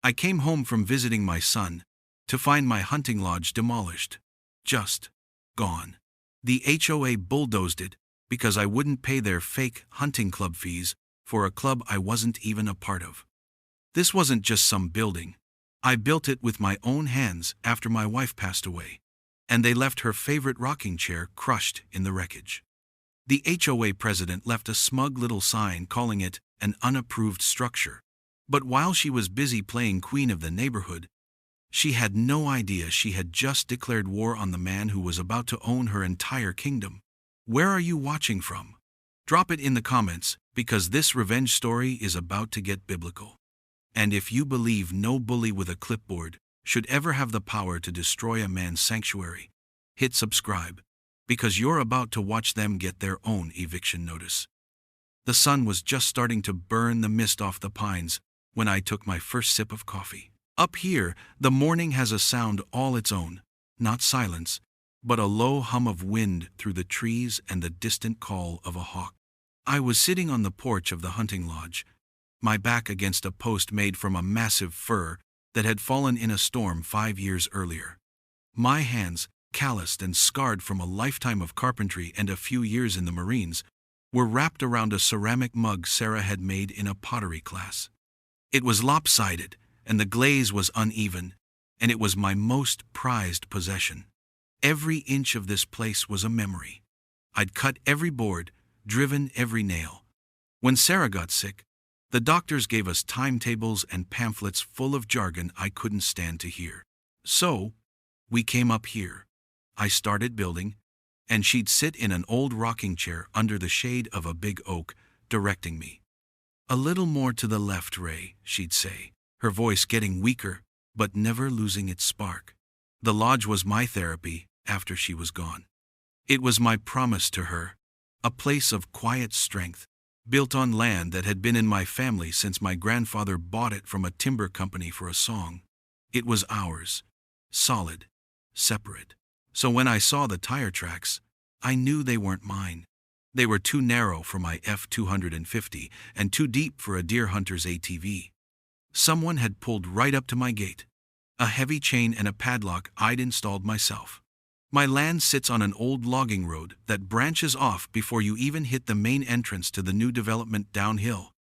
I came home from visiting my son to find my hunting lodge demolished. Just gone. The HOA bulldozed it because I wouldn't pay their fake hunting club fees for a club I wasn't even a part of. This wasn't just some building. I built it with my own hands after my wife passed away, and they left her favorite rocking chair crushed in the wreckage. The HOA president left a smug little sign calling it an unapproved structure. But while she was busy playing queen of the neighborhood, she had no idea she had just declared war on the man who was about to own her entire kingdom. Where are you watching from? Drop it in the comments, because this revenge story is about to get biblical. And if you believe no bully with a clipboard should ever have the power to destroy a man's sanctuary, hit subscribe, because you're about to watch them get their own eviction notice. The sun was just starting to burn the mist off the pines when I took my first sip of coffee. Up here, the morning has a sound all its own, not silence, but a low hum of wind through the trees and the distant call of a hawk. I was sitting on the porch of the hunting lodge, my back against a post made from a massive fir that had fallen in a storm 5 years earlier. My hands, calloused and scarred from a lifetime of carpentry and a few years in the Marines, were wrapped around a ceramic mug Sarah had made in a pottery class. It was lopsided, and the glaze was uneven, and it was my most prized possession. Every inch of this place was a memory. I'd cut every board, driven every nail. When Sarah got sick, the doctors gave us timetables and pamphlets full of jargon I couldn't stand to hear. So, we came up here. I started building, and she'd sit in an old rocking chair under the shade of a big oak, directing me. "A little more to the left, Ray," she'd say, her voice getting weaker, but never losing its spark. The lodge was my therapy after she was gone. It was my promise to her, a place of quiet strength, built on land that had been in my family since my grandfather bought it from a timber company for a song. It was ours, solid, separate. So when I saw the tire tracks, I knew they weren't mine. They were too narrow for my F-250 and too deep for a deer hunter's ATV. Someone had pulled right up to my gate. A heavy chain and a padlock I'd installed myself. My land sits on an old logging road that branches off before you even hit the main entrance to the new development downhill,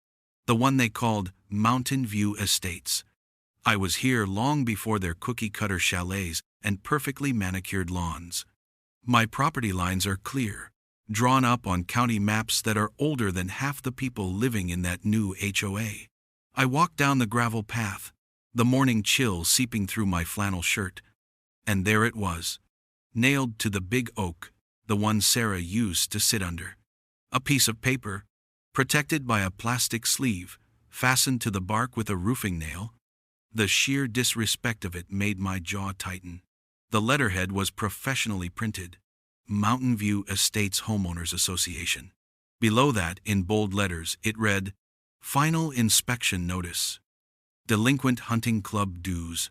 the one they called Mountain View Estates. I was here long before their cookie-cutter chalets and perfectly manicured lawns. My property lines are clear, drawn up on county maps that are older than half the people living in that new HOA. I walked down the gravel path, the morning chill seeping through my flannel shirt, and there it was, nailed to the big oak, the one Sarah used to sit under. A piece of paper, protected by a plastic sleeve, fastened to the bark with a roofing nail. The sheer disrespect of it made my jaw tighten. The letterhead was professionally printed, Mountain View Estates Homeowners Association. Below that, in bold letters, it read, "Final Inspection Notice. Delinquent Hunting Club Dues."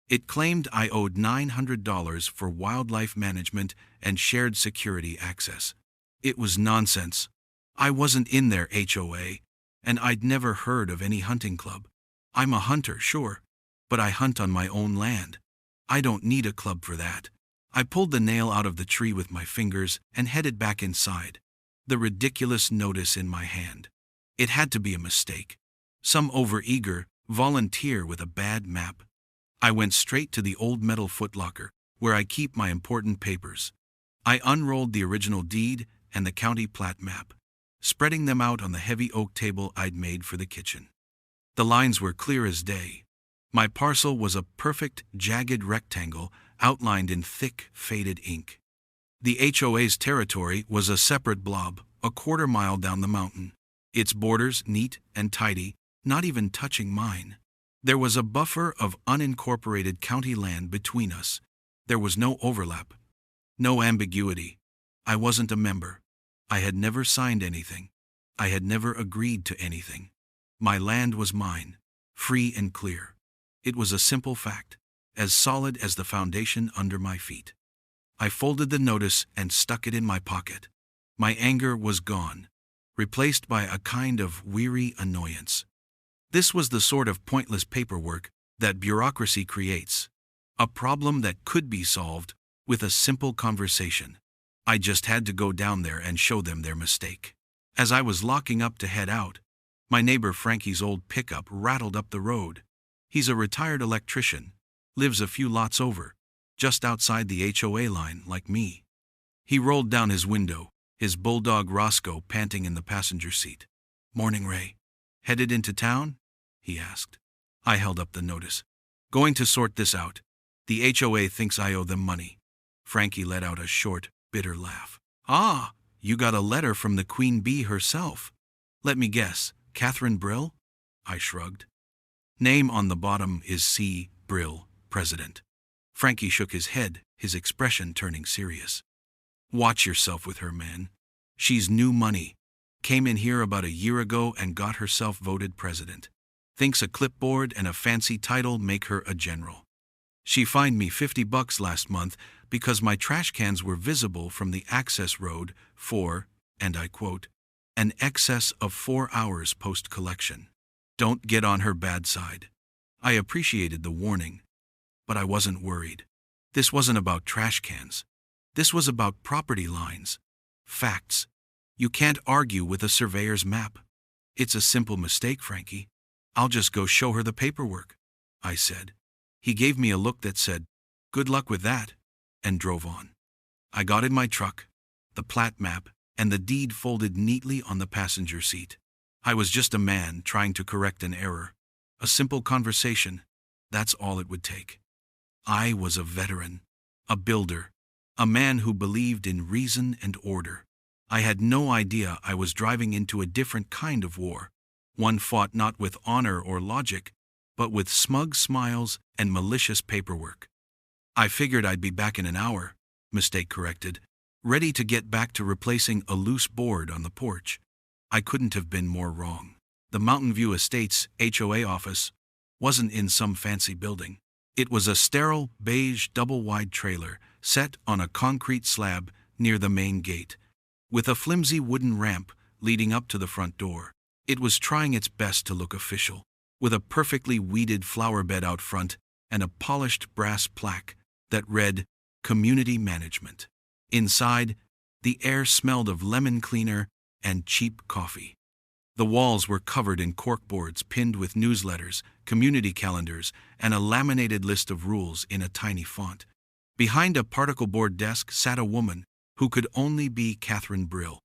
It claimed I owed $900 for wildlife management and shared security access. It was nonsense. I wasn't in their HOA, and I'd never heard of any hunting club. I'm a hunter, sure, but I hunt on my own land. I don't need a club for that. I pulled the nail out of the tree with my fingers and headed back inside, the ridiculous notice in my hand. It had to be a mistake. Some overeager volunteer with a bad map. I went straight to the old metal footlocker, where I keep my important papers. I unrolled the original deed and the county plat map, spreading them out on the heavy oak table I'd made for the kitchen. The lines were clear as day. My parcel was a perfect, jagged rectangle outlined in thick, faded ink. The HOA's territory was a separate blob, a quarter-mile down the mountain, its borders neat and tidy, not even touching mine. There was a buffer of unincorporated county land between us. There was no overlap, no ambiguity. I wasn't a member. I had never signed anything. I had never agreed to anything. My land was mine, free and clear. It was a simple fact, as solid as the foundation under my feet. I folded the notice and stuck it in my pocket. My anger was gone, replaced by a kind of weary annoyance. This was the sort of pointless paperwork that bureaucracy creates. A problem that could be solved with a simple conversation. I just had to go down there and show them their mistake. As I was locking up to head out, my neighbor Frankie's old pickup rattled up the road. He's a retired electrician, lives a few lots over, just outside the HOA line like me. He rolled down his window, his bulldog Roscoe panting in the passenger seat. "Morning, Ray. Headed into town?" he asked. I held up the notice. "Going to sort this out. The HOA thinks I owe them money." Frankie let out a short, bitter laugh. "Ah, you got a letter from the Queen Bee herself. Let me guess, Catherine Brill?" I shrugged. "Name on the bottom is C. Brill, President." Frankie shook his head, his expression turning serious. "Watch yourself with her, man. She's new money. Came in here about a year ago and got herself voted president. Thinks a clipboard and a fancy title make her a general. She fined me $50 last month because my trash cans were visible from the access road for, and I quote, an excess of 4 hours post-collection. Don't get on her bad side." I appreciated the warning, but I wasn't worried. This wasn't about trash cans. This was about property lines. Facts. You can't argue with a surveyor's map. "It's a simple mistake, Frankie. I'll just go show her the paperwork," I said. He gave me a look that said, "Good luck with that," and drove on. I got in my truck, the plat map, and the deed folded neatly on the passenger seat. I was just a man trying to correct an error. A simple conversation. That's all it would take. I was a veteran, a builder, a man who believed in reason and order. I had no idea I was driving into a different kind of war, one fought not with honor or logic, but with smug smiles and malicious paperwork. I figured I'd be back in an hour, mistake corrected, ready to get back to replacing a loose board on the porch. I couldn't have been more wrong. The Mountain View Estates HOA office wasn't in some fancy building. It was a sterile, beige, double-wide trailer set on a concrete slab near the main gate, with a flimsy wooden ramp leading up to the front door. It was trying its best to look official, with a perfectly weeded flower bed out front and a polished brass plaque that read, "Community Management." Inside, the air smelled of lemon cleaner and cheap coffee. The walls were covered in corkboards pinned with newsletters, community calendars, and a laminated list of rules in a tiny font. Behind a particle board desk sat a woman who could only be Catherine Brill.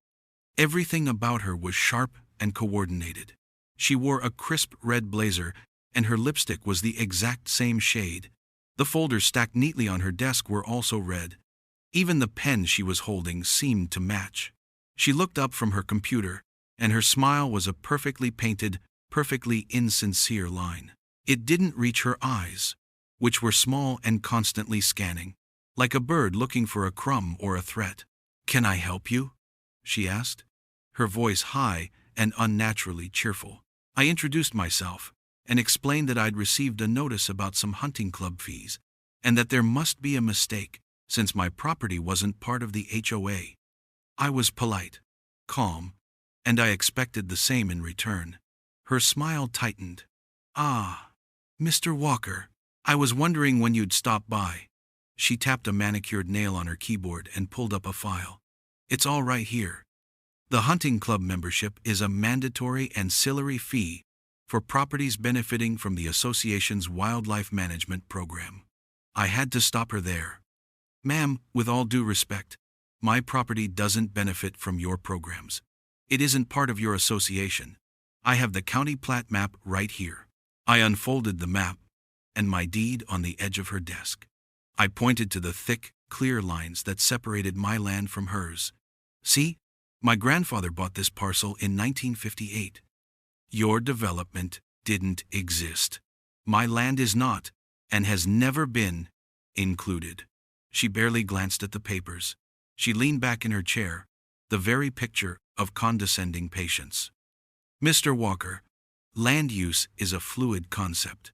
Everything about her was sharp and coordinated. She wore a crisp red blazer, and her lipstick was the exact same shade. The folders stacked neatly on her desk were also red. Even the pen she was holding seemed to match. She looked up from her computer, and her smile was a perfectly painted, perfectly insincere line. It didn't reach her eyes, which were small and constantly scanning, like a bird looking for a crumb or a threat. "Can I help you?" she asked, her voice high and unnaturally cheerful. I introduced myself and explained that I'd received a notice about some hunting club fees, and that there must be a mistake, since my property wasn't part of the HOA. I was polite, calm, and I expected the same in return. Her smile tightened. "Ah, Mr. Walker, I was wondering when you'd stop by." She tapped a manicured nail on her keyboard and pulled up a file. "It's all right here. The hunting club membership is a mandatory ancillary fee for properties benefiting from the association's wildlife management program." I had to stop her there. "Ma'am, with all due respect, my property doesn't benefit from your programs. It isn't part of your association. I have the county plat map right here." I unfolded the map and my deed on the edge of her desk. I pointed to the thick, clear lines that separated my land from hers. "See, my grandfather bought this parcel in 1958. Your development didn't exist. My land is not, and has never been, included." She barely glanced at the papers. She leaned back in her chair, the very picture of condescending patience. "Mr. Walker, land use is a fluid concept.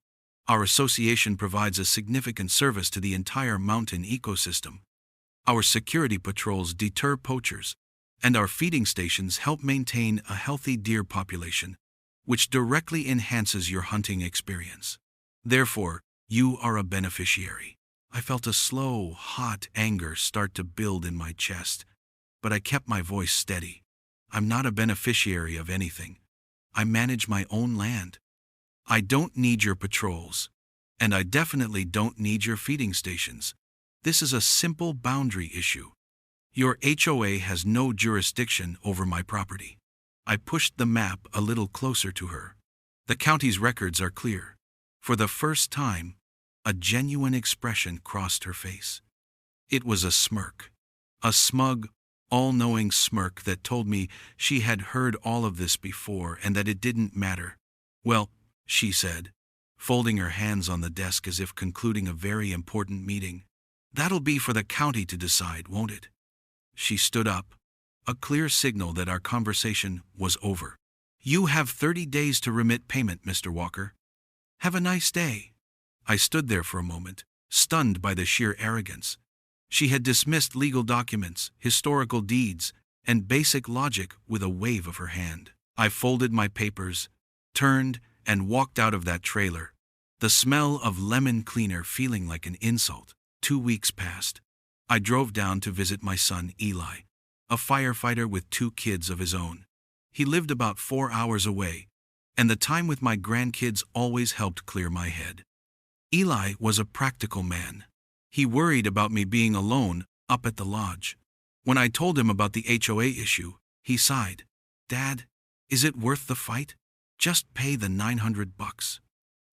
Our association provides a significant service to the entire mountain ecosystem. Our security patrols deter poachers, and our feeding stations help maintain a healthy deer population, which directly enhances your hunting experience. Therefore, you are a beneficiary. I felt a slow, hot anger start to build in my chest, but I kept my voice steady. I'm not a beneficiary of anything. I manage my own land. I don't need your patrols. And I definitely don't need your feeding stations. This is a simple boundary issue. Your HOA has no jurisdiction over my property. I pushed the map a little closer to her. The county's records are clear. For the first time, a genuine expression crossed her face. It was a smirk. A smug, all-knowing smirk that told me she had heard all of this before and that it didn't matter. Well, she said, folding her hands on the desk as if concluding a very important meeting. That'll be for the county to decide, won't it? She stood up, a clear signal that our conversation was over. You have 30 days to remit payment, Mr. Walker. Have a nice day. I stood there for a moment, stunned by the sheer arrogance. She had dismissed legal documents, historical deeds, and basic logic with a wave of her hand. I folded my papers, turned, and walked out of that trailer, the smell of lemon cleaner feeling like an insult. 2 weeks passed. I drove down to visit my son, Eli, a firefighter with 2 kids of his own. He lived about 4 hours away, and the time with my grandkids always helped clear my head. Eli was a practical man. He worried about me being alone up at the lodge. When I told him about the HOA issue, he sighed. Dad, is it worth the fight? Just pay the $900.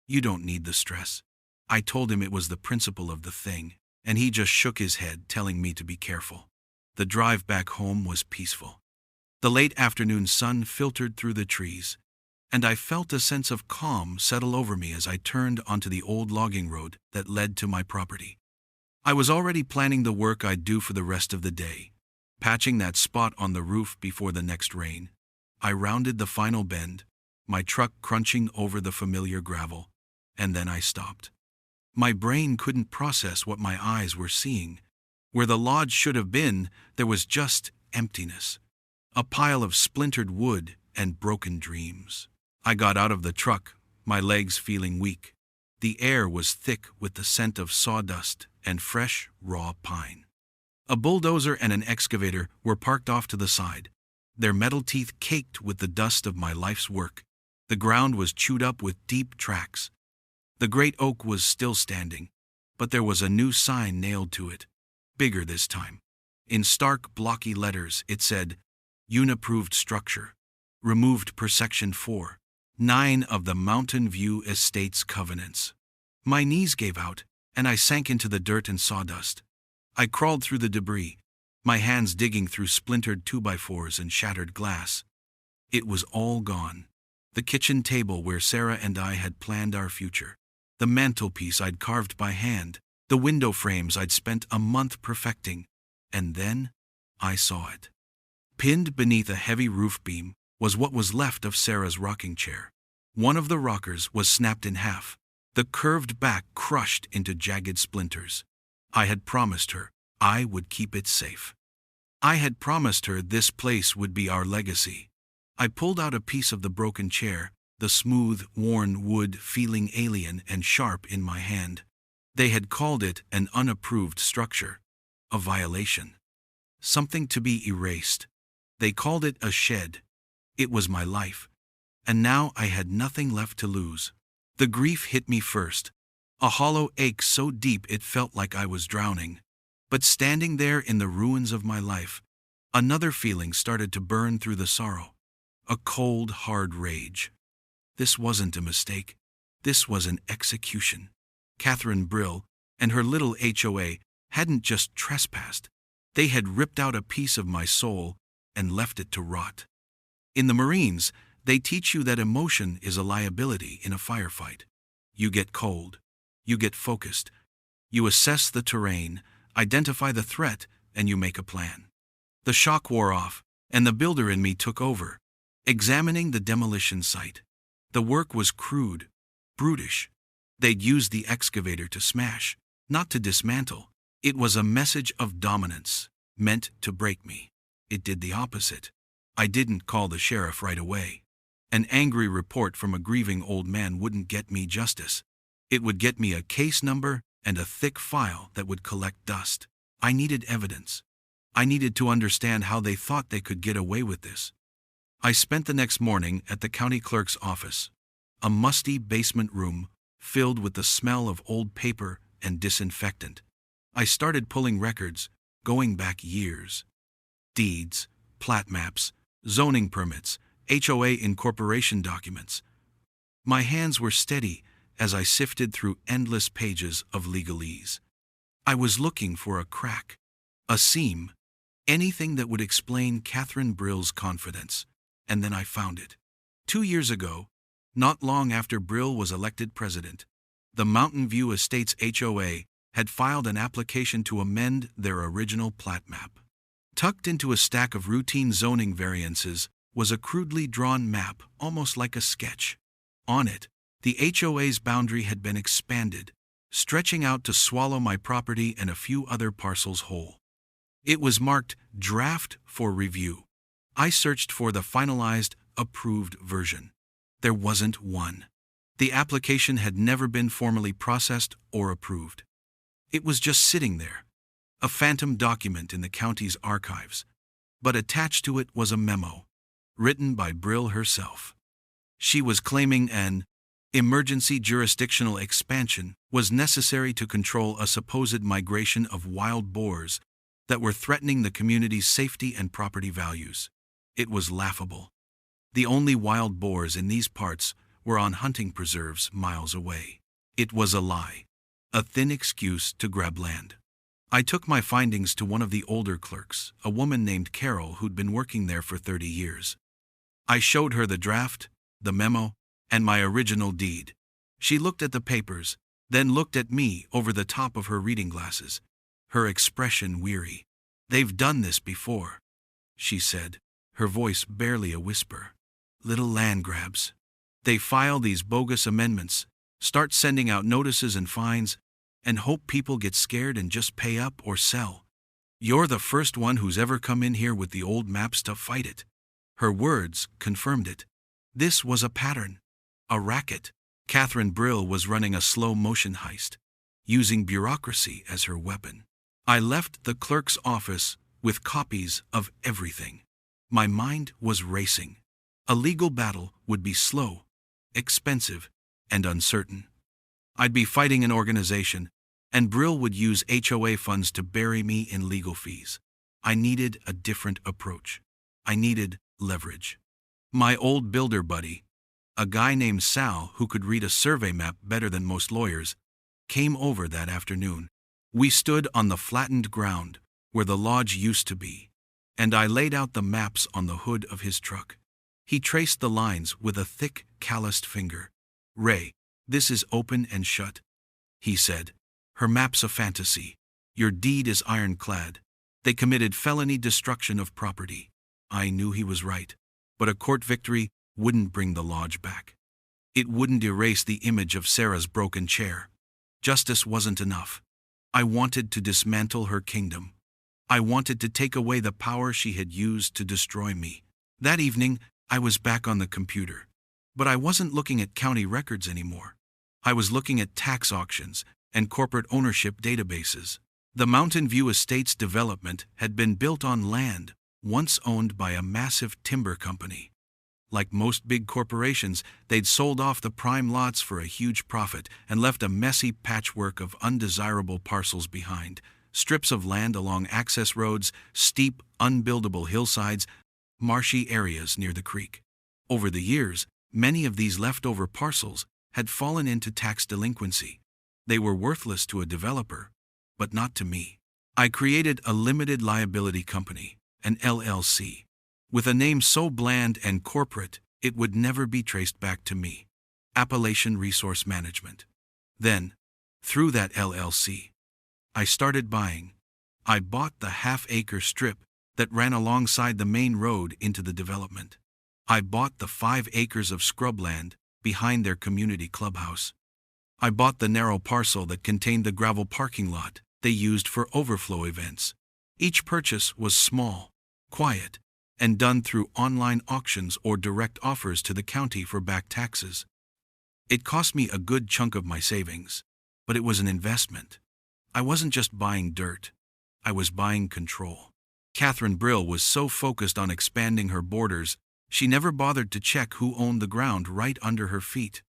You don't need the stress. I told him it was the principle of the thing, and he just shook his head, telling me to be careful. The drive back home was peaceful. The late afternoon sun filtered through the trees, and I felt a sense of calm settle over me as I turned onto the old logging road that led to my property. I was already planning the work I'd do for the rest of the day, patching that spot on the roof before the next rain. I rounded the final bend, my truck crunching over the familiar gravel, and then I stopped. My brain couldn't process what my eyes were seeing. Where the lodge should have been, there was just emptiness. A pile of splintered wood and broken dreams. I got out of the truck, my legs feeling weak. The air was thick with the scent of sawdust and fresh, raw pine. A bulldozer and an excavator were parked off to the side, their metal teeth caked with the dust of my life's work. The ground was chewed up with deep tracks. The great oak was still standing, but there was a new sign nailed to it, bigger this time. In stark, blocky letters, it said, Unapproved structure, removed per Section 4, 9 of the Mountain View Estates Covenants. My knees gave out, and I sank into the dirt and sawdust. I crawled through the debris, my hands digging through splintered 2x4s and shattered glass. It was all gone. The kitchen table where Sarah and I had planned our future. The mantelpiece I'd carved by hand. The window frames I'd spent a month perfecting. And then I saw it. Pinned beneath a heavy roof beam was what was left of Sarah's rocking chair. One of the rockers was snapped in half, the curved back crushed into jagged splinters. I had promised her I would keep it safe. I had promised her this place would be our legacy. I pulled out a piece of the broken chair, the smooth, worn wood feeling alien and sharp in my hand. They had called it an unapproved structure, a violation, something to be erased. They called it a shed. It was my life, and now I had nothing left to lose. The grief hit me first, a hollow ache so deep it felt like I was drowning. But standing there in the ruins of my life, another feeling started to burn through the sorrow, a cold, hard rage. This wasn't a mistake. This was an execution. Catherine Brill and her little HOA hadn't just trespassed. They had ripped out a piece of my soul and left it to rot. In the Marines, they teach you that emotion is a liability in a firefight. You get cold. You get focused. You assess the terrain, identify the threat, and you make a plan. The shock wore off, and the builder in me took over, examining the demolition site. The work was crude, brutish. They'd used the excavator to smash, not to dismantle. It was a message of dominance, meant to break me. It did the opposite. I didn't call the sheriff right away. An angry report from a grieving old man wouldn't get me justice. It would get me a case number and a thick file that would collect dust. I needed evidence. I needed to understand how they thought they could get away with this. I spent the next morning at the county clerk's office, a musty basement room filled with the smell of old paper and disinfectant. I started pulling records, going back years. Deeds, plat maps, zoning permits, HOA incorporation documents. My hands were steady as I sifted through endless pages of legalese. I was looking for a crack, a seam, anything that would explain Catherine Brill's confidence, and then I found it. 2 years ago, not long after Brill was elected president, the Mountain View Estates HOA had filed an application to amend their original plat map. Tucked into a stack of routine zoning variances was a crudely drawn map, almost like a sketch. On it, the HOA's boundary had been expanded, stretching out to swallow my property and a few other parcels whole. It was marked Draft for Review. I searched for the finalized, approved version. There wasn't one. The application had never been formally processed or approved. It was just sitting there, a phantom document in the county's archives. But attached to it was a memo, written by Brill herself. She was claiming an emergency jurisdictional expansion was necessary to control a supposed migration of wild boars that were threatening the community's safety and property values. It was laughable. The only wild boars in these parts were on hunting preserves miles away. It was a lie, a thin excuse to grab land. I took my findings to one of the older clerks, a woman named Carol who'd been working there for 30 years. I showed her the draft, the memo, and my original deed. She looked at the papers, then looked at me over the top of her reading glasses, her expression weary. "They've done this before," she said, her voice barely a whisper. "Little land grabs. They file these bogus amendments, start sending out notices and fines, and hope people get scared and just pay up or sell. You're the first one who's ever come in here with the old maps to fight it." Her words confirmed it. This was a pattern, a racket. Catherine Brill was running a slow-motion heist, using bureaucracy as her weapon. I left the clerk's office with copies of everything. My mind was racing. A legal battle would be slow, expensive, and uncertain. I'd be fighting an organization, and Brill would use HOA funds to bury me in legal fees. I needed a different approach. I needed leverage. My old builder buddy, a guy named Sal who could read a survey map better than most lawyers, came over that afternoon. We stood on the flattened ground where the lodge used to be, and I laid out the maps on the hood of his truck. He traced the lines with a thick, calloused finger. "Ray, this is open and shut," he said. "Her map's a fantasy. Your deed is ironclad. They committed felony destruction of property." I knew he was right, but a court victory wouldn't bring the lodge back. It wouldn't erase the image of Sarah's broken chair. Justice wasn't enough. I wanted to dismantle her kingdom. I wanted to take away the power she had used to destroy me. That evening, I was back on the computer. But I wasn't looking at county records anymore. I was looking at tax auctions and corporate ownership databases. The Mountain View Estates development had been built on land once owned by a massive timber company. Like most big corporations, they'd sold off the prime lots for a huge profit and left a messy patchwork of undesirable parcels behind. Strips of land along access roads, steep, unbuildable hillsides, marshy areas near the creek. Over the years, many of these leftover parcels had fallen into tax delinquency. They were worthless to a developer, but not to me. I created a limited liability company, an LLC. With a name so bland and corporate, it would never be traced back to me. Appalachian Resource Management. Then, through that LLC, I started buying. I bought the half-acre strip that ran alongside the main road into the development. I bought the 5 acres of scrubland behind their community clubhouse. I bought the narrow parcel that contained the gravel parking lot they used for overflow events. Each purchase was small, quiet, and done through online auctions or direct offers to the county for back taxes. It cost me a good chunk of my savings, but it was an investment. I wasn't just buying dirt, I was buying control. Catherine Brill was so focused on expanding her borders, she never bothered to check who owned the ground right under her feet.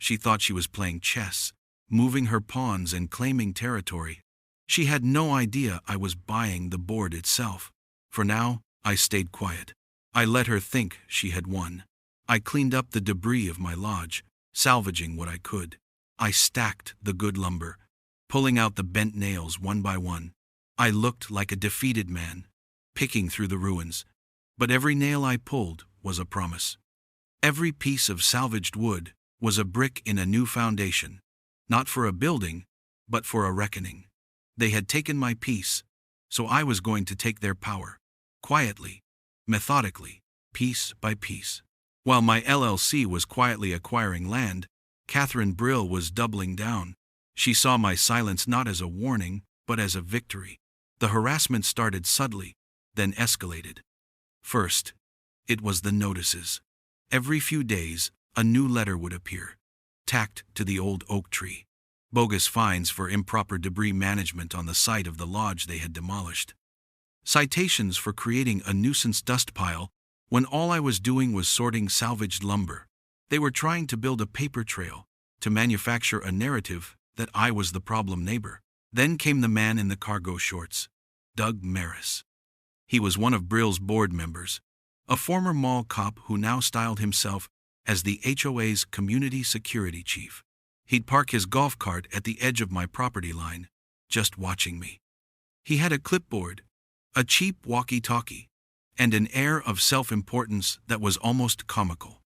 She thought she was playing chess, moving her pawns and claiming territory. She had no idea I was buying the board itself. For now, I stayed quiet. I let her think she had won. I cleaned up the debris of my lodge, salvaging what I could. I stacked the good lumber, pulling out the bent nails one by one. I looked like a defeated man, picking through the ruins. But every nail I pulled was a promise. Every piece of salvaged wood was a brick in a new foundation, not for a building, but for a reckoning. They had taken my peace, so I was going to take their power, quietly, methodically, piece by piece. While my LLC was quietly acquiring land, Catherine Brill was doubling down. She saw my silence not as a warning, but as a victory. The harassment started subtly, then escalated. First, it was the notices. Every few days, a new letter would appear, tacked to the old oak tree. Bogus fines for improper debris management on the site of the lodge they had demolished. Citations for creating a nuisance dust pile when all I was doing was sorting salvaged lumber. They were trying to build a paper trail, to manufacture a narrative that I was the problem neighbor. Then came the man in the cargo shorts, Doug Maris. He was one of Brill's board members, a former mall cop who now styled himself as the HOA's community security chief. He'd park his golf cart at the edge of my property line, just watching me. He had a clipboard, a cheap walkie-talkie, and an air of self-importance that was almost comical.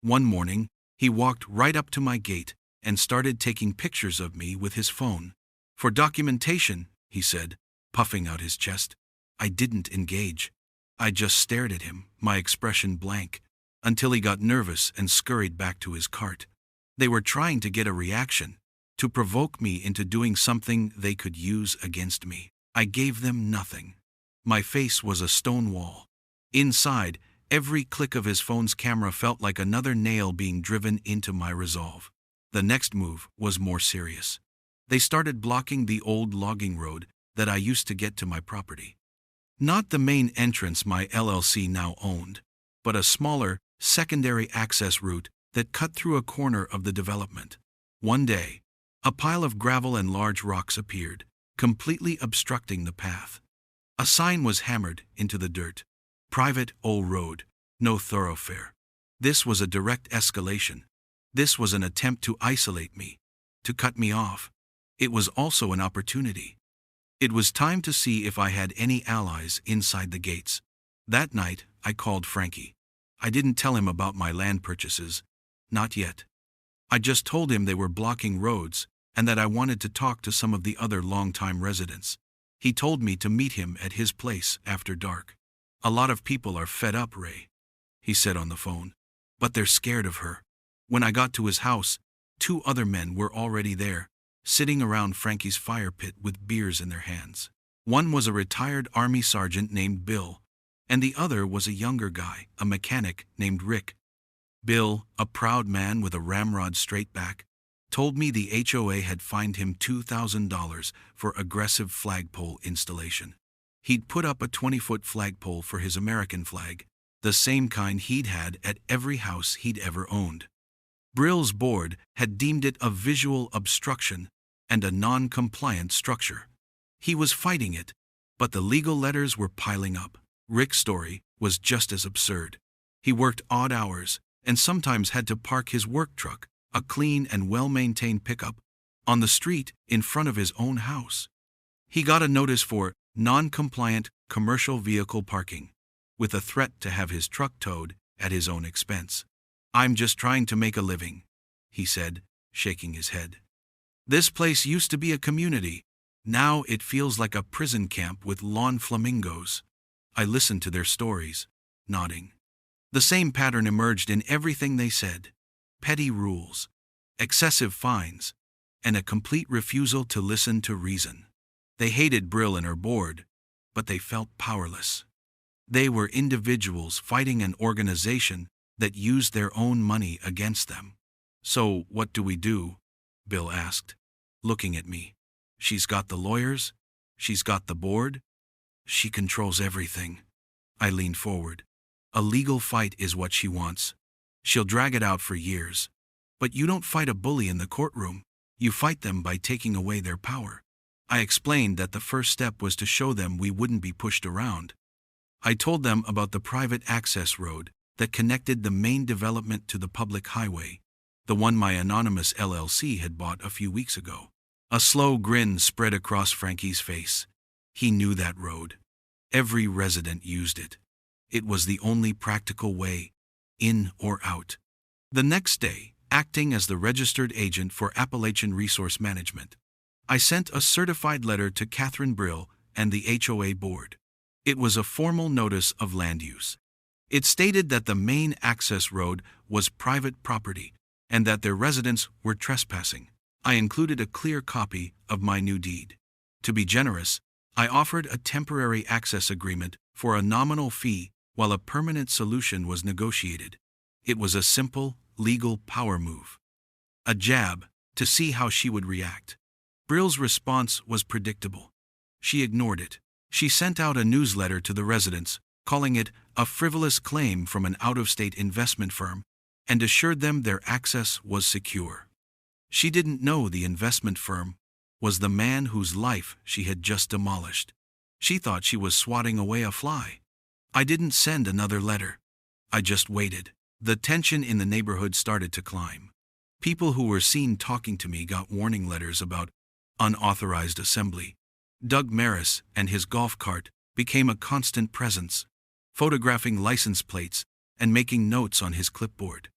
One morning, he walked right up to my gate and started taking pictures of me with his phone. For documentation, he said, puffing out his chest. I didn't engage. I just stared at him, my expression blank, until he got nervous and scurried back to his cart. They were trying to get a reaction, to provoke me into doing something they could use against me. I gave them nothing. My face was a stone wall. Inside, every click of his phone's camera felt like another nail being driven into my resolve. The next move was more serious. They started blocking the old logging road that I used to get to my property. Not the main entrance my LLC now owned, but a smaller, secondary access route that cut through a corner of the development. One day, a pile of gravel and large rocks appeared, completely obstructing the path. A sign was hammered into the dirt. Private old road, no thoroughfare. This was a direct escalation. This was an attempt to isolate me, to cut me off. It was also an opportunity. It was time to see if I had any allies inside the gates. That night, I called Frankie. I didn't tell him about my land purchases. Not yet. I just told him they were blocking roads and that I wanted to talk to some of the other longtime residents. He told me to meet him at his place after dark. A lot of people are fed up, Ray, he said on the phone. But they're scared of her. When I got to his house, 2 other men were already there, sitting around Frankie's fire pit with beers in their hands. One was a retired Army sergeant named Bill, and the other was a younger guy, a mechanic named Rick. Bill, a proud man with a ramrod straight back, told me the HOA had fined him $2,000 for aggressive flagpole installation. He'd put up a 20-foot flagpole for his American flag, the same kind he'd had at every house he'd ever owned. Brill's board had deemed it a visual obstruction and a non-compliant structure. He was fighting it, but the legal letters were piling up. Rick's story was just as absurd. He worked odd hours and sometimes had to park his work truck, a clean and well-maintained pickup, on the street in front of his own house. He got a notice for non-compliant commercial vehicle parking, with a threat to have his truck towed at his own expense. I'm just trying to make a living, he said, shaking his head. This place used to be a community. Now it feels like a prison camp with lawn flamingos. I listened to their stories, nodding. The same pattern emerged in everything they said. Petty rules, excessive fines, and a complete refusal to listen to reason. They hated Brill and her board, but they felt powerless. They were individuals fighting an organization that used their own money against them. "So, what do we do?" Bill asked, looking at me. "She's got the lawyers. She's got the board. She controls everything." I leaned forward. "A legal fight is what she wants. She'll drag it out for years. But you don't fight a bully in the courtroom. You fight them by taking away their power." I explained that the first step was to show them we wouldn't be pushed around. I told them about the private access road that connected the main development to the public highway, the one my anonymous LLC had bought a few weeks ago. A slow grin spread across Frankie's face. He knew that road. Every resident used it. It was the only practical way, in or out. The next day, acting as the registered agent for Appalachian Resource Management, I sent a certified letter to Catherine Brill and the HOA board. It was a formal notice of land use. It stated that the main access road was private property and that their residents were trespassing. I included a clear copy of my new deed. To be generous, I offered a temporary access agreement for a nominal fee while a permanent solution was negotiated. It was a simple, legal power move. A jab to see how she would react. Brill's response was predictable. She ignored it. She sent out a newsletter to the residents, calling it a frivolous claim from an out-of-state investment firm, and assured them their access was secure. She didn't know the investment firm was the man whose life she had just demolished. She thought she was swatting away a fly. I didn't send another letter. I just waited. The tension in the neighborhood started to climb. People who were seen talking to me got warning letters about unauthorized assembly. Doug Maris and his golf cart became a constant presence, photographing license plates and making notes on his clipboard.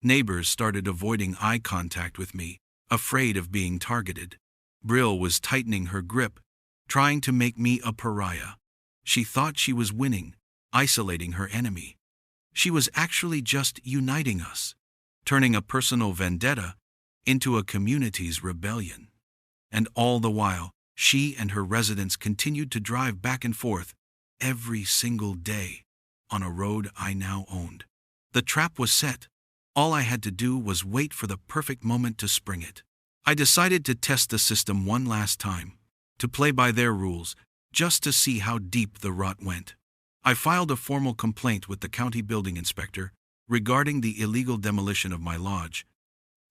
Neighbors started avoiding eye contact with me, afraid of being targeted. Brill was tightening her grip, trying to make me a pariah. She thought she was winning, isolating her enemy. She was actually just uniting us, turning a personal vendetta into a community's rebellion. And all the while, she and her residents continued to drive back and forth every single day on a road I now owned. The trap was set. All I had to do was wait for the perfect moment to spring it. I decided to test the system one last time, to play by their rules, just to see how deep the rot went. I filed a formal complaint with the county building inspector regarding the illegal demolition of my lodge.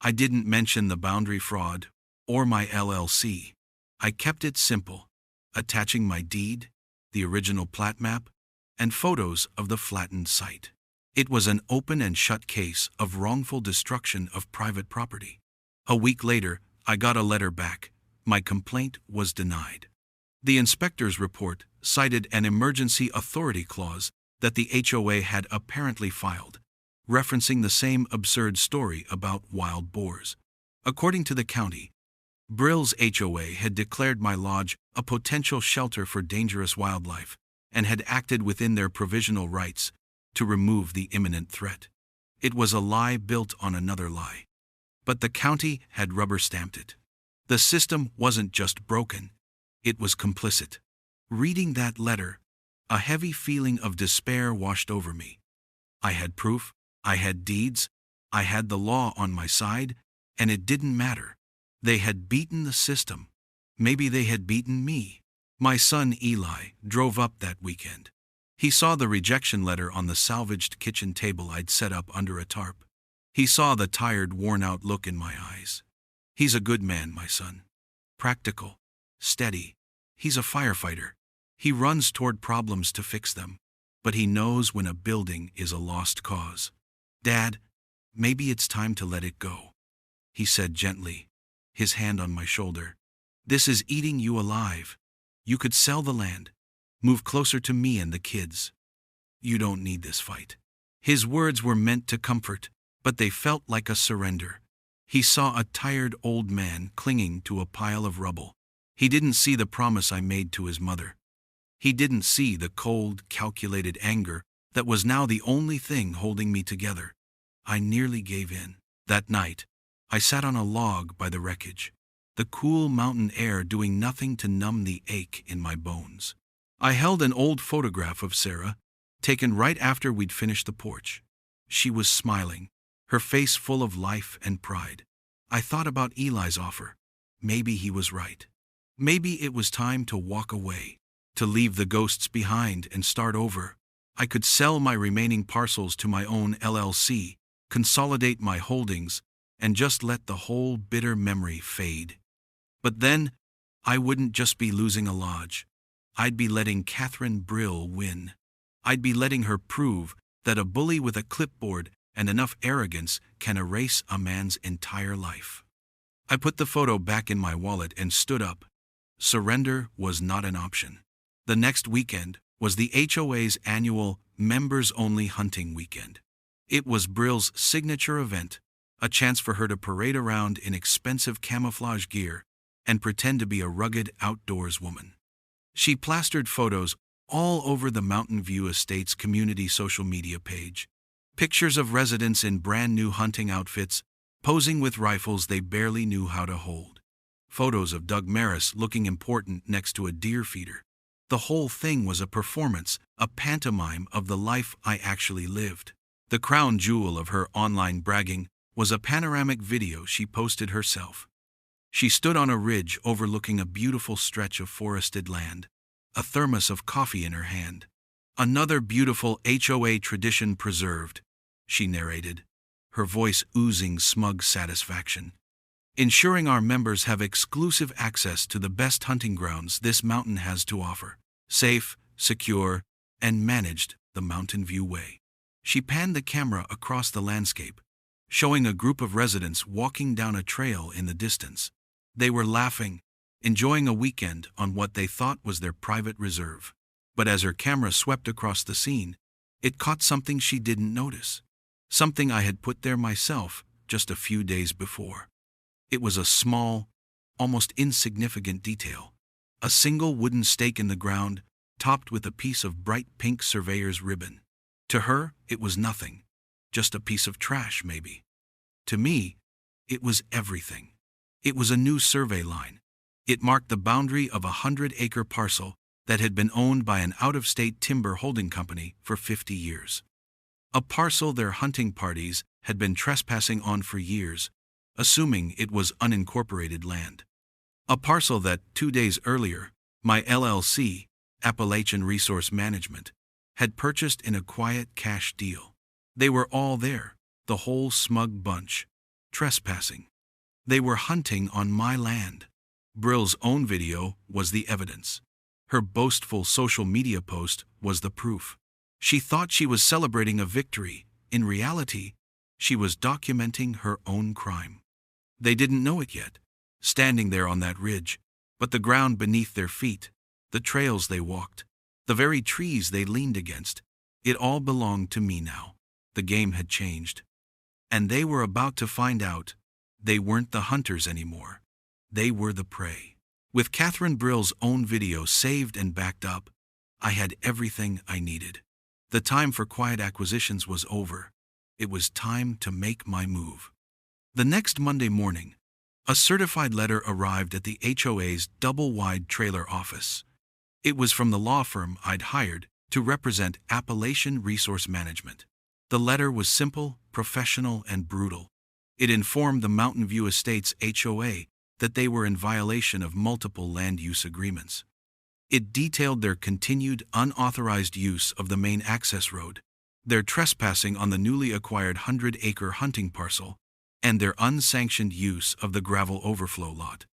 I didn't mention the boundary fraud or my LLC. I kept it simple, attaching my deed, the original plat map, and photos of the flattened site. It was an open and shut case of wrongful destruction of private property. A week later, I got a letter back. My complaint was denied. The inspector's report cited an emergency authority clause that the HOA had apparently filed, referencing the same absurd story about wild boars. According to the county, Brill's HOA had declared my lodge a potential shelter for dangerous wildlife and had acted within their provisional rights to remove the imminent threat. It was a lie built on another lie. But the county had rubber-stamped it. The system wasn't just broken, it was complicit. Reading that letter, a heavy feeling of despair washed over me. I had proof, I had deeds, I had the law on my side, and it didn't matter. They had beaten the system. Maybe they had beaten me. My son Eli drove up that weekend. He saw the rejection letter on the salvaged kitchen table I'd set up under a tarp. He saw the tired, worn-out look in my eyes. He's a good man, my son. Practical, steady. He's a firefighter. He runs toward problems to fix them, but he knows when a building is a lost cause. "Dad, maybe it's time to let it go," he said gently, his hand on my shoulder. "This is eating you alive. You could sell the land, move closer to me and the kids. You don't need this fight." His words were meant to comfort, but they felt like a surrender. He saw a tired old man clinging to a pile of rubble. He didn't see the promise I made to his mother. He didn't see the cold, calculated anger that was now the only thing holding me together. I nearly gave in. That night, I sat on a log by the wreckage, the cool mountain air doing nothing to numb the ache in my bones. I held an old photograph of Sarah, taken right after we'd finished the porch. She was smiling, her face full of life and pride. I thought about Eli's offer. Maybe he was right. Maybe it was time to walk away, to leave the ghosts behind and start over. I could sell my remaining parcels to my own LLC, consolidate my holdings, and just let the whole bitter memory fade. But then, I wouldn't just be losing a lodge. I'd be letting Catherine Brill win. I'd be letting her prove that a bully with a clipboard and enough arrogance can erase a man's entire life. I put the photo back in my wallet and stood up. Surrender was not an option. The next weekend was the HOA's annual members-only hunting weekend. It was Brill's signature event, a chance for her to parade around in expensive camouflage gear and pretend to be a rugged outdoors woman. She plastered photos all over the Mountain View Estates community social media page. Pictures of residents in brand new hunting outfits, posing with rifles they barely knew how to hold. Photos of Doug Maris looking important next to a deer feeder. The whole thing was a performance, a pantomime of the life I actually lived. The crown jewel of her online bragging was a panoramic video she posted herself. She stood on a ridge overlooking a beautiful stretch of forested land, a thermos of coffee in her hand. Another beautiful HOA tradition preserved, she narrated, her voice oozing smug satisfaction. Ensuring our members have exclusive access to the best hunting grounds this mountain has to offer. Safe, secure, and managed the Mountain View way. She panned the camera across the landscape, showing a group of residents walking down a trail in the distance. They were laughing, enjoying a weekend on what they thought was their private reserve. But as her camera swept across the scene, it caught something she didn't notice. Something I had put there myself just a few days before. It was a small, almost insignificant detail. A single wooden stake in the ground, topped with a piece of bright pink surveyor's ribbon. To her, it was nothing. Just a piece of trash, maybe. To me, it was everything. It was a new survey line. It marked the boundary of a 100-acre parcel that had been owned by an out-of-state timber holding company for 50 years. A parcel their hunting parties had been trespassing on for years, assuming it was unincorporated land. A parcel that, 2 days earlier, my LLC, Appalachian Resource Management, had purchased in a quiet cash deal. They were all there, the whole smug bunch, trespassing. They were hunting on my land. Brill's own video was the evidence. Her boastful social media post was the proof. She thought she was celebrating a victory. In reality, she was documenting her own crime. They didn't know it yet, standing there on that ridge, but the ground beneath their feet, the trails they walked, the very trees they leaned against, it all belonged to me now. The game had changed. And they were about to find out. They weren't the hunters anymore. They were the prey. With Catherine Brill's own video saved and backed up, I had everything I needed. The time for quiet acquisitions was over. It was time to make my move. The next Monday morning, a certified letter arrived at the HOA's double-wide trailer office. It was from the law firm I'd hired to represent Appalachian Resource Management. The letter was simple, professional, and brutal. It informed the Mountain View Estates HOA that they were in violation of multiple land use agreements. It detailed their continued unauthorized use of the main access road, their trespassing on the newly acquired 100-acre hunting parcel, and their unsanctioned use of the gravel overflow lot.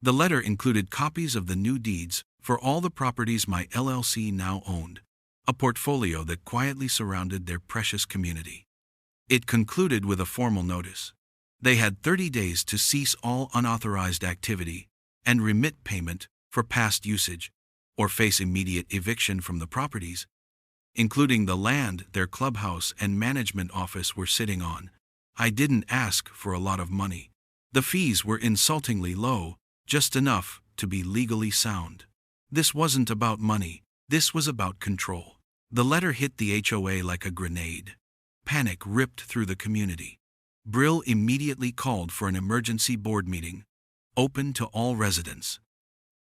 The letter included copies of the new deeds for all the properties my LLC now owned, a portfolio that quietly surrounded their precious community. It concluded with a formal notice. They had 30 days to cease all unauthorized activity and remit payment for past usage, or face immediate eviction from the properties, including the land their clubhouse and management office were sitting on. I didn't ask for a lot of money. The fees were insultingly low, just enough to be legally sound. This wasn't about money, this was about control. The letter hit the HOA like a grenade. Panic ripped through the community. Brill immediately called for an emergency board meeting, open to all residents.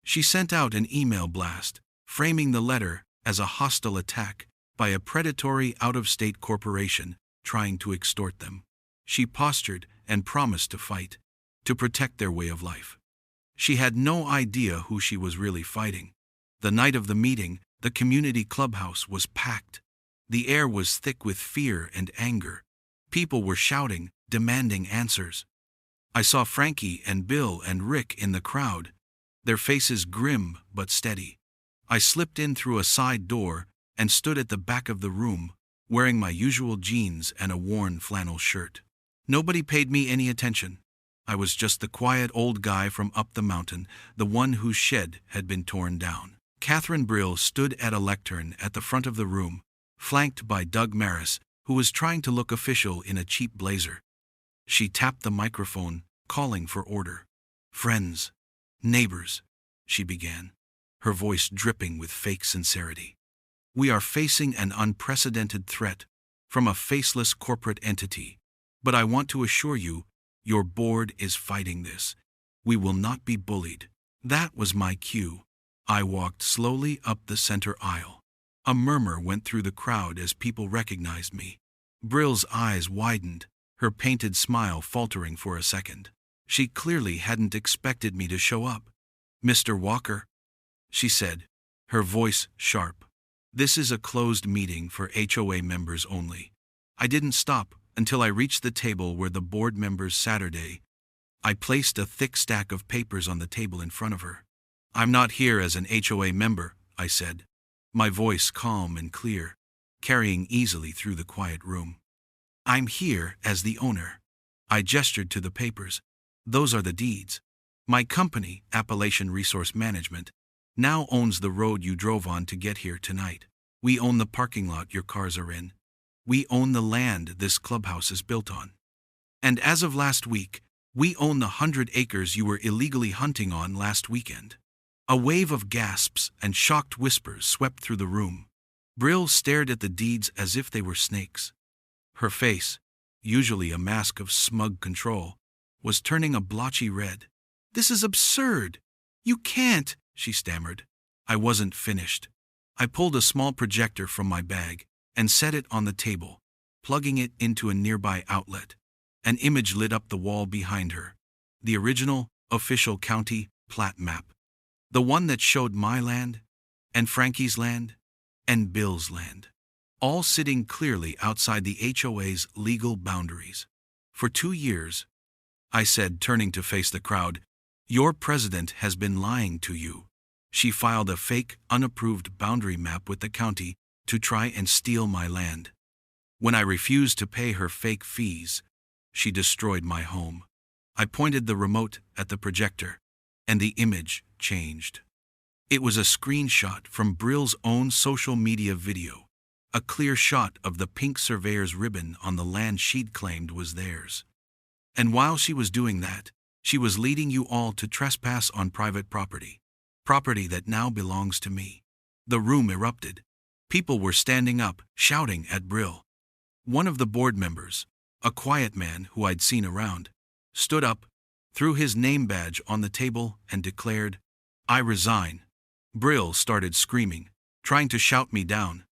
She sent out an email blast, framing the letter as a hostile attack by a predatory out-of-state corporation trying to extort them. She postured and promised to fight, to protect their way of life. She had no idea who she was really fighting. The night of the meeting, the community clubhouse was packed. The air was thick with fear and anger. People were shouting, demanding answers. I saw Frankie and Bill and Rick in the crowd, their faces grim but steady. I slipped in through a side door and stood at the back of the room, wearing my usual jeans and a worn flannel shirt. Nobody paid me any attention. I was just the quiet old guy from up the mountain, the one whose shed had been torn down. Catherine Brill stood at a lectern at the front of the room, flanked by Doug Maris, who was trying to look official in a cheap blazer. She tapped the microphone, calling for order. "Friends, neighbors," she began, her voice dripping with fake sincerity. "We are facing an unprecedented threat from a faceless corporate entity, but I want to assure you, your board is fighting this. We will not be bullied." That was my cue. I walked slowly up the center aisle. A murmur went through the crowd as people recognized me. Brill's eyes widened, her painted smile faltering for a second. She clearly hadn't expected me to show up. "Mr. Walker," she said, her voice sharp, "this is a closed meeting for HOA members only." I didn't stop until I reached the table where the board members Saturday. I placed a thick stack of papers on the table in front of her. "I'm not here as an HOA member," I said, my voice calm and clear, carrying easily through the quiet room. "I'm here as the owner." I gestured to the papers. "Those are the deeds. My company, Appalachian Resource Management, now owns the road you drove on to get here tonight. We own the parking lot your cars are in. We own the land this clubhouse is built on. And as of last week, we own the 100 acres you were illegally hunting on last weekend." A wave of gasps and shocked whispers swept through the room. Brill stared at the deeds as if they were snakes. Her face, usually a mask of smug control, was turning a blotchy red. "This is absurd. You can't," she stammered. I wasn't finished. I pulled a small projector from my bag and set it on the table, plugging it into a nearby outlet. An image lit up the wall behind her. The original, official county plat map. The one that showed my land, and Frankie's land, and Bill's land, all sitting clearly outside the HOA's legal boundaries. "For 2 years," I said, turning to face the crowd, "your president has been lying to you." She filed a fake, unapproved boundary map with the county to try and steal my land. When I refused to pay her fake fees, she destroyed my home. I pointed the remote at the projector, and the image changed. It was a screenshot from Brill's own social media video, a clear shot of the pink surveyor's ribbon on the land she'd claimed was theirs. "And while she was doing that, she was leading you all to trespass on private property that now belongs to me." The room erupted. People were standing up, shouting at Brill. One of the board members, a quiet man who I'd seen around, stood up, threw his name badge on the table, and declared, "I resign." Brill started screaming, trying to shout me down,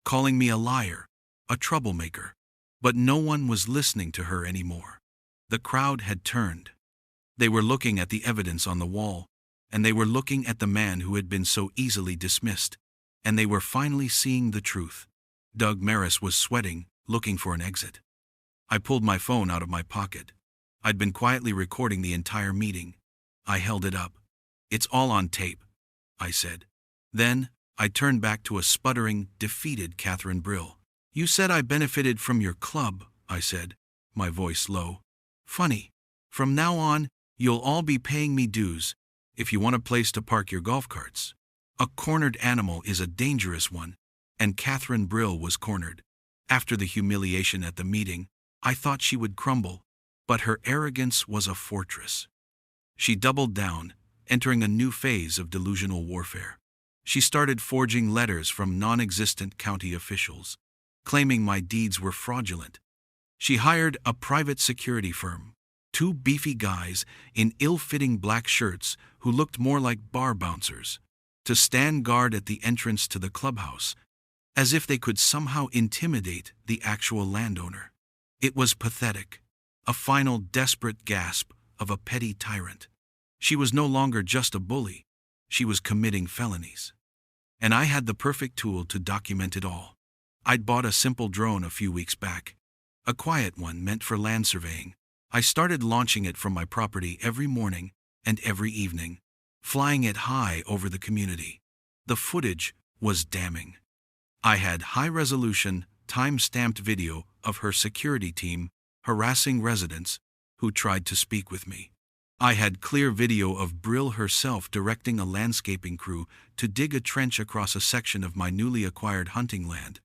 calling me a liar, a troublemaker. But no one was listening to her anymore. The crowd had turned. They were looking at the evidence on the wall, and they were looking at the man who had been so easily dismissed, and they were finally seeing the truth. Doug Maris was sweating, looking for an exit. I pulled my phone out of my pocket. I'd been quietly recording the entire meeting. I held it up. "It's all on tape," I said. Then, I turned back to a sputtering, defeated Catherine Brill. "You said I benefited from your club," I said, my voice low. "Funny. From now on, you'll all be paying me dues, if you want a place to park your golf carts." A cornered animal is a dangerous one, and Catherine Brill was cornered. After the humiliation at the meeting, I thought she would crumble, but her arrogance was a fortress. She doubled down, entering a new phase of delusional warfare. She started forging letters from non-existent county officials, claiming my deeds were fraudulent. She hired a private security firm, 2 beefy guys in ill-fitting black shirts who looked more like bar bouncers, to stand guard at the entrance to the clubhouse, as if they could somehow intimidate the actual landowner. It was pathetic. A final desperate gasp of a petty tyrant. She was no longer just a bully, she was committing felonies. And I had the perfect tool to document it all. I'd bought a simple drone a few weeks back. A quiet one meant for land surveying. I started launching it from my property every morning and every evening, flying it high over the community. The footage was damning. I had high-resolution, time-stamped video of her security team harassing residents who tried to speak with me. I had clear video of Brill herself directing a landscaping crew to dig a trench across a section of my newly acquired hunting land,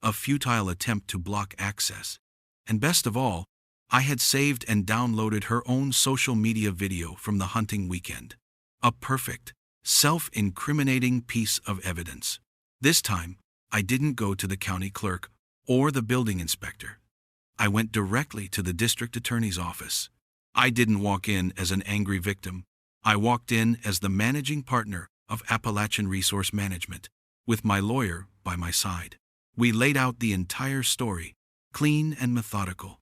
a futile attempt to block access. And best of all, I had saved and downloaded her own social media video from the hunting weekend. A perfect, self-incriminating piece of evidence. This time, I didn't go to the county clerk or the building inspector. I went directly to the district attorney's office. I didn't walk in as an angry victim. I walked in as the managing partner of Appalachian Resource Management, with my lawyer by my side. We laid out the entire story, clean and methodical.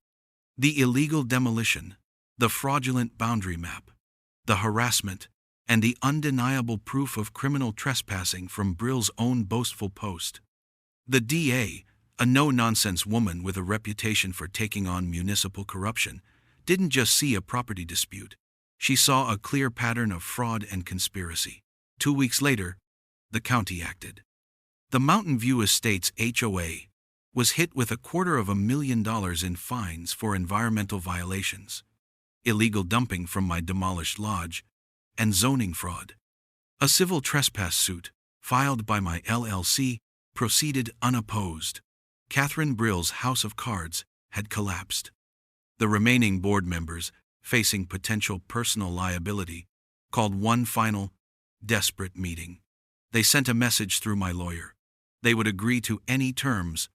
The illegal demolition, the fraudulent boundary map, the harassment, and the undeniable proof of criminal trespassing from Brill's own boastful post. The DA, a no-nonsense woman with a reputation for taking on municipal corruption, didn't just see a property dispute. She saw a clear pattern of fraud and conspiracy. 2 weeks later, the county acted. The Mountain View Estates HOA was hit with $250,000 in fines for environmental violations, illegal dumping from my demolished lodge, and zoning fraud. A civil trespass suit, filed by my LLC, proceeded unopposed. Catherine Brill's house of cards had collapsed. The remaining board members, facing potential personal liability, called one final, desperate meeting. They sent a message through my lawyer. They would agree to any terms.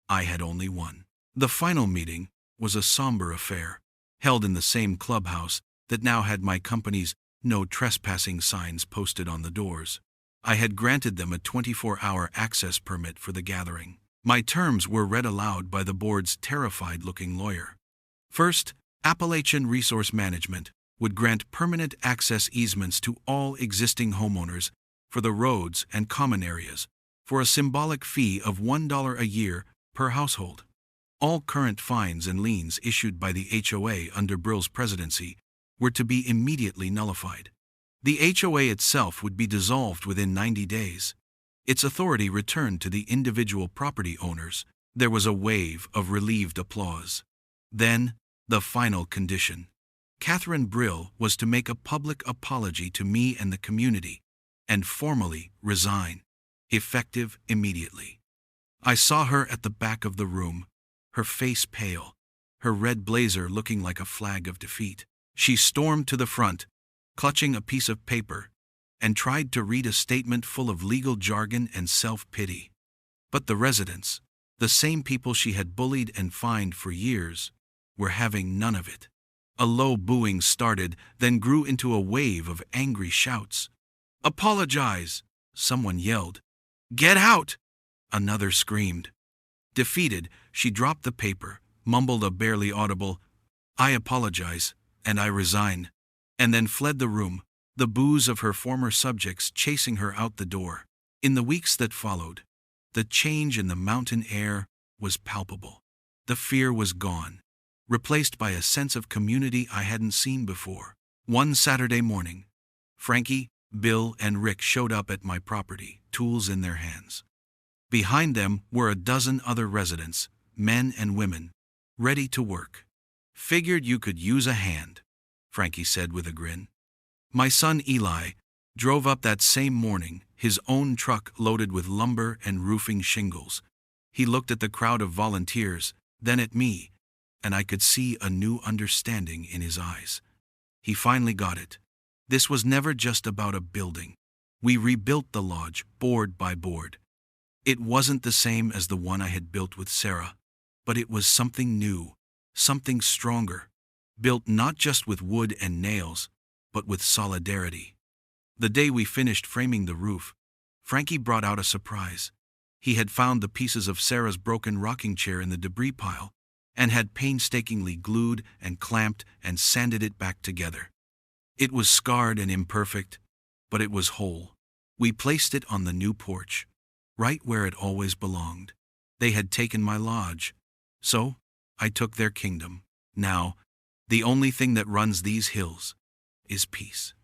I had only one. The final meeting was a somber affair, held in the same clubhouse that now had my company's no trespassing signs posted on the doors. I had granted them a 24-hour access permit for the gathering. My terms were read aloud by the board's terrified-looking lawyer. First, Appalachian Resource Management would grant permanent access easements to all existing homeowners for the roads and common areas for a symbolic fee of $1 a year per household. All current fines and liens issued by the HOA under Brill's presidency were to be immediately nullified. The HOA itself would be dissolved within 90 days. Its authority returned to the individual property owners. There was a wave of relieved applause. Then, the final condition. Catherine Brill was to make a public apology to me and the community, and formally resign, effective immediately. I saw her at the back of the room, her face pale, her red blazer looking like a flag of defeat. She stormed to the front, clutching a piece of paper, and tried to read a statement full of legal jargon and self-pity. But the residents, the same people she had bullied and fined for years, were having none of it. A low booing started, then grew into a wave of angry shouts. "Apologize!" someone yelled. "Get out!" another screamed. Defeated, she dropped the paper, mumbled a barely audible, "I apologize, and I resign," and then fled the room, the boos of her former subjects chasing her out the door. In the weeks that followed, the change in the mountain air was palpable. The fear was gone, replaced by a sense of community I hadn't seen before. One Saturday morning, Frankie, Bill, and Rick showed up at my property, tools in their hands. Behind them were a dozen other residents, men and women, ready to work. "Figured you could use a hand," Frankie said with a grin. My son Eli drove up that same morning, his own truck loaded with lumber and roofing shingles. He looked at the crowd of volunteers, then at me, and I could see a new understanding in his eyes. He finally got it. This was never just about a building. We rebuilt the lodge, board by board. It wasn't the same as the one I had built with Sarah, but it was something new, something stronger, built not just with wood and nails, but with solidarity. The day we finished framing the roof, Frankie brought out a surprise. He had found the pieces of Sarah's broken rocking chair in the debris pile, and had painstakingly glued and clamped and sanded it back together. It was scarred and imperfect, but it was whole. We placed it on the new porch, right where it always belonged. They had taken my lodge, so I took their kingdom. Now, the only thing that runs these hills is peace.